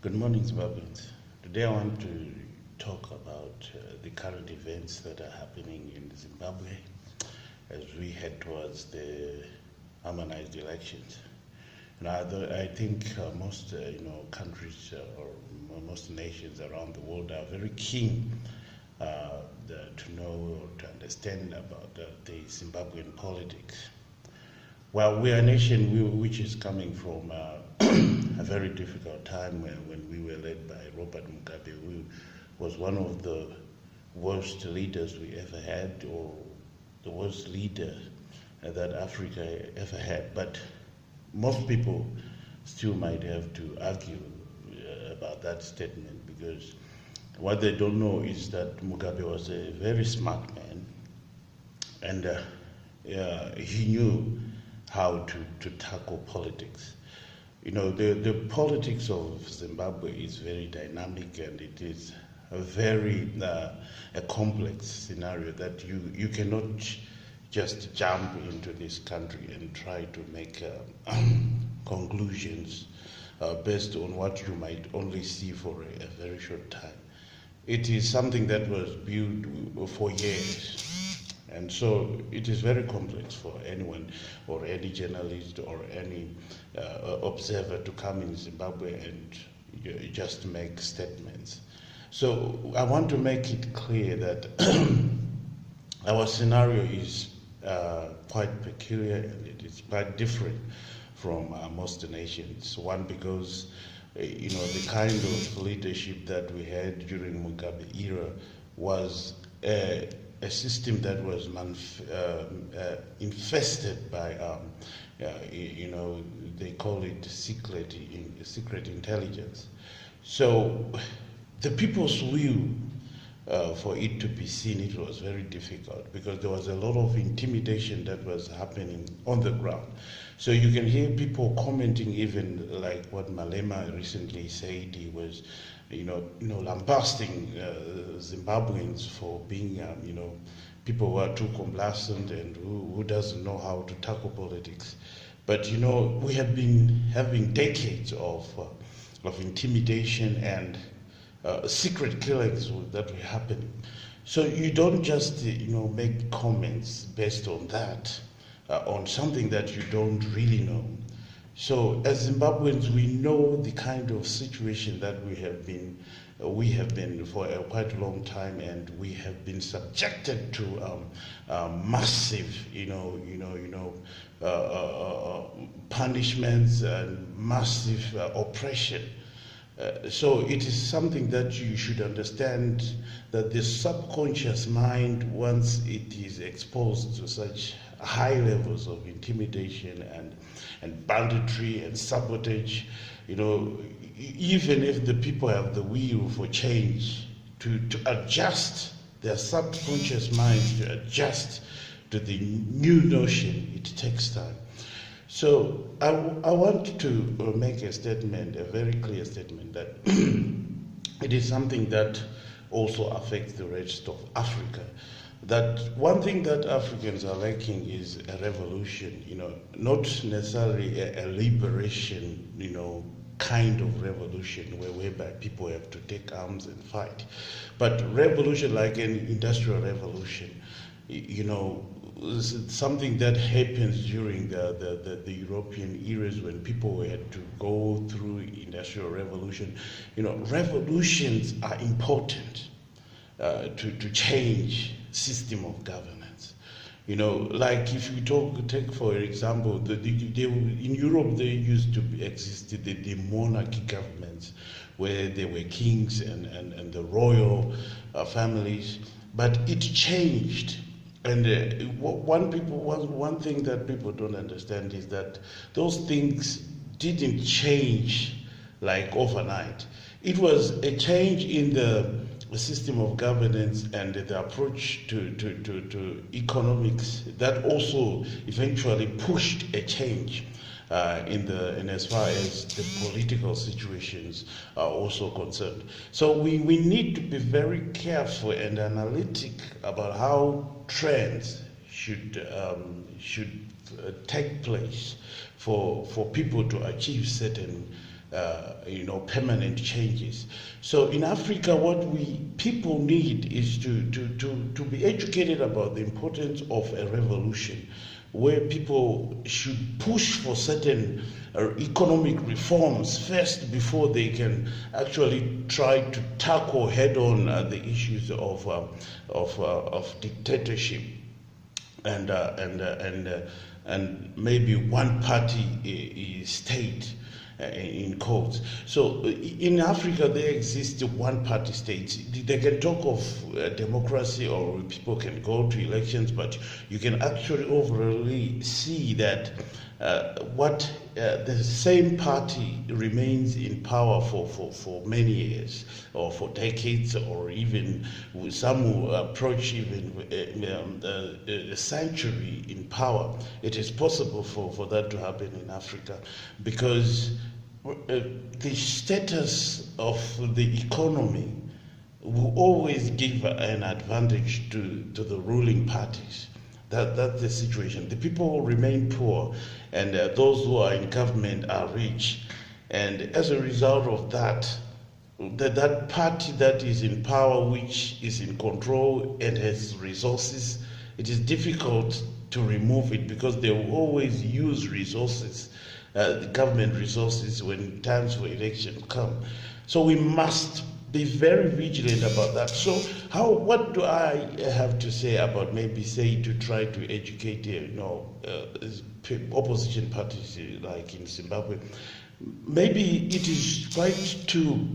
Good morning, Zimbabweans. Today I want to talk about the current events that are happening in Zimbabwe as we head towards the harmonized elections. I think most countries or most nations around the world are very keen to know or to understand about the Zimbabwean politics. Well, we are a nation which is coming from a very difficult time when we were led by Robert Mugabe, who was one of the worst leaders we ever had, or the worst leader that Africa ever had. But most people still might have to argue about that statement, because what they don't know is that Mugabe was a very smart man, and he knew how to tackle politics. You know, the politics of Zimbabwe is very dynamic, and it is a very a complex scenario that you cannot just jump into this country and try to make conclusions based on what you might only see for a very short time. It is something that was built for years. And so it is very complex for anyone or any journalist or any observer to come in Zimbabwe and just make statements. So I want to make it clear that our scenario is quite peculiar, and it is quite different from most nations. One, because the kind of leadership that we had during Mugabe era was a system that was infested by, they call it secret intelligence. So the people's will for it to be seen, it was very difficult, because there was a lot of intimidation that was happening on the ground. So you can hear people commenting, even like what Malema recently said. He was lambasting Zimbabweans for being, people who are too complacent and who doesn't know how to tackle politics. But we have been having decades of intimidation and secret killings that were happening. So you don't just make comments based on that, on something that you don't really know. So as Zimbabweans, we know the kind of situation that we have been for a quite long time, and we have been subjected to massive, punishments and massive oppression. So it is something that you should understand, that the subconscious mind, once it is exposed to such high levels of intimidation and banditry and sabotage, even if the people have the will for change, to adjust their subconscious mind, to adjust to the new notion, it takes time. So I want to make a statement, a very clear statement, that it is something that also affects the rest of Africa. That one thing that Africans are lacking is a revolution, not necessarily a liberation, kind of revolution whereby people have to take arms and fight, but revolution like an industrial revolution, something that happens during the European eras, when people had to go through industrial revolution. Revolutions are important to change system of governance. Like if you take for example, in Europe there used to exist the monarchy governments, where there were kings and the royal families, but it changed. And one thing that people don't understand is that those things didn't change like overnight. It was a change in the system of governance and the approach to economics that also eventually pushed a change in as far as the political situations are also concerned. So we need to be very careful and analytic about how trends should take place for people to achieve certain permanent changes. So in Africa, what people need is to be educated about the importance of a revolution, where people should push for certain economic reforms first before they can actually try to tackle head-on the issues of dictatorship and maybe one-party state. In quotes. So in Africa, there exists one-party states. They can talk of democracy, or people can go to elections, but you can actually overall see that the same party remains in power for many years, or for decades, or even some who approach even a century in power. It is possible for that to happen in Africa, because the status of the economy will always give an advantage to the ruling parties. That's the situation. The people will remain poor, and those who are in government are rich. And as a result of that, that party that is in power, which is in control and has resources, it is difficult to remove it, because they will always use resources, the government resources, when times for election come. So we must be very vigilant about that. So what do I have to say about to try to educate opposition parties like in Zimbabwe? Maybe it is quite too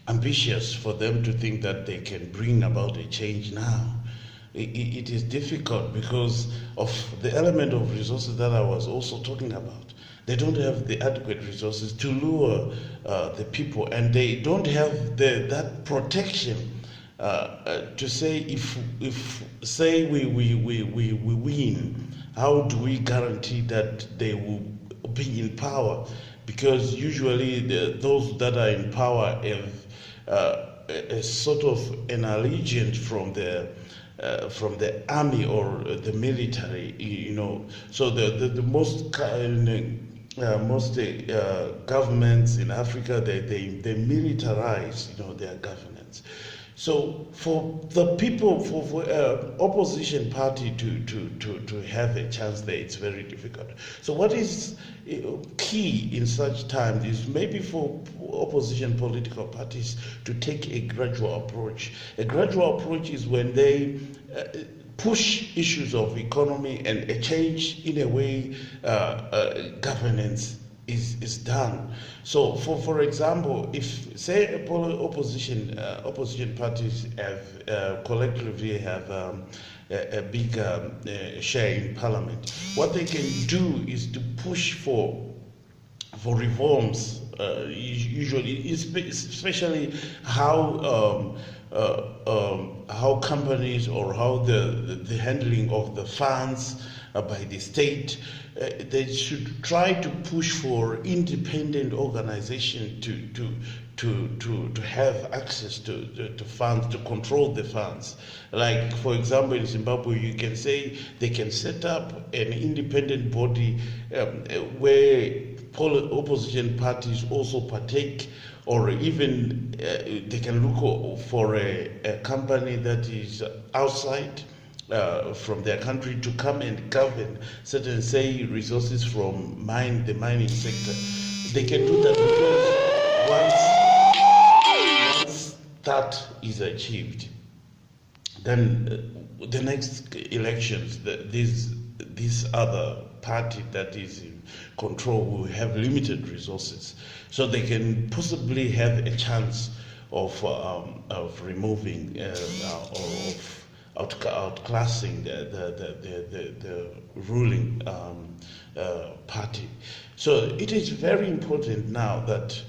ambitious for them to think that they can bring about a change now. It is difficult because of the element of resources that I was also talking about. They don't have the adequate resources to lure the people, and they don't have that protection to say if say we win, how do we guarantee that they will be in power? Because usually those that are in power have a sort of an allegiance from the army or the military, So the most governments in Africa, they militarize, their governance. So for the people, for opposition party to have a chance there, it's very difficult. So what is key in such times is maybe for opposition political parties to take a gradual approach. A gradual approach is when they push issues of economy and a change in a way governance is done. So, for example, if say opposition parties have collectively have a big share in parliament, what they can do is to push for reforms. Usually, especially how companies, or how the handling of the funds by the state, they should try to push for independent organization to have access to funds, to control the funds. Like, for example, in Zimbabwe, you can say they can set up an independent body where opposition parties also partake, or even they can look for a company that is outside from their country to come and govern certain, say, resources from the mining sector. They can do that because once that is achieved, then the next elections, this other party that is in control will have limited resources, so they can possibly have a chance of removing or of outclassing the ruling party. So it is very important now that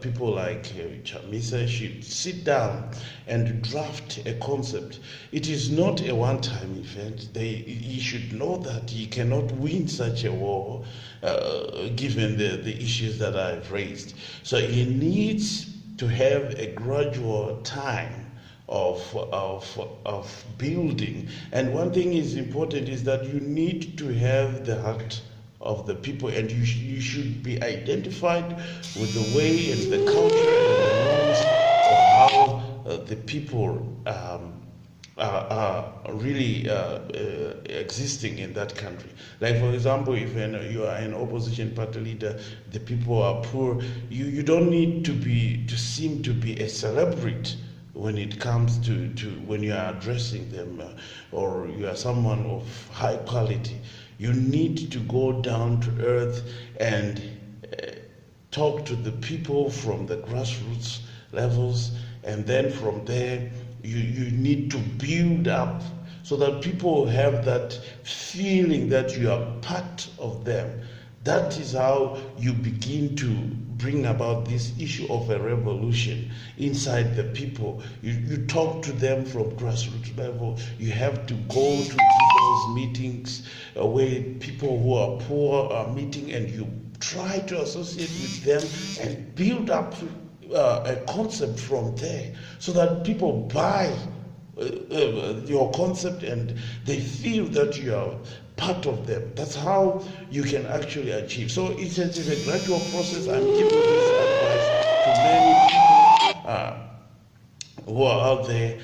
people like Chamisa should sit down and draft a concept. It is not a one-time event. He should know that he cannot win such a war given the issues that I've raised. So he needs to have a gradual time of building. And one thing is important is that you need to have the heart of the people, and you should be identified with the way and the culture and the norms of how the people are really existing in that country. Like, for example, if you are an opposition party leader, the people are poor, you don't need to seem to be a celebrity when it comes to when you are addressing them, or you are someone of high quality. You need to go down to earth and talk to the people from the grassroots levels, and then from there you need to build up so that people have that feeling that you are part of them. That is how you begin to bring about this issue of a revolution inside the people. You talk to them from grassroots level. You have to go to people's meetings where people who are poor are meeting, and you try to associate with them and build up a concept from there, so that people buy your concept and they feel that you are part of them. That's how you can actually achieve. So it's a gradual process. I'm giving this advice to many people who are out there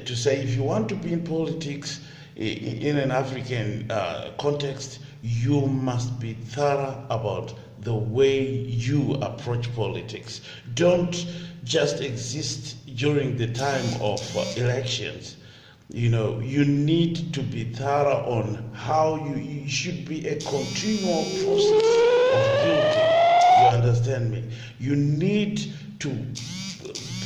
to say, if you want to be in politics in an African context, you must be thorough about the way you approach politics. Don't just exist during the time of elections. You know, you need to be thorough on how you should be a continual process of building. You understand me? You need to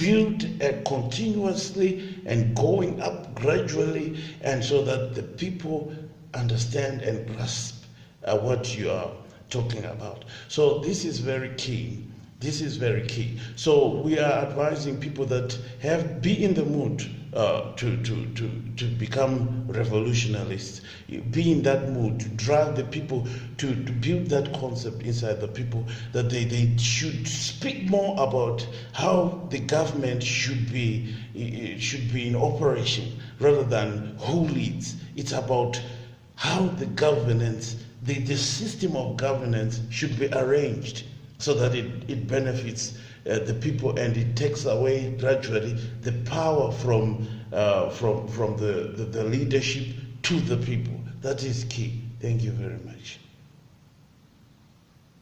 build continuously and going up gradually, and so that the people understand and grasp what you are talking about. So this is very key. This is very key. So we are advising people that be in the mood to become revolutionists. Be in that mood to drive the people to build that concept inside the people, that they should speak more about how the government should be in operation rather than who leads. It's about how the governance, the system of governance should be arranged so that it benefits the people, and it takes away gradually the power from the leadership to the people. That is key. Thank you very much.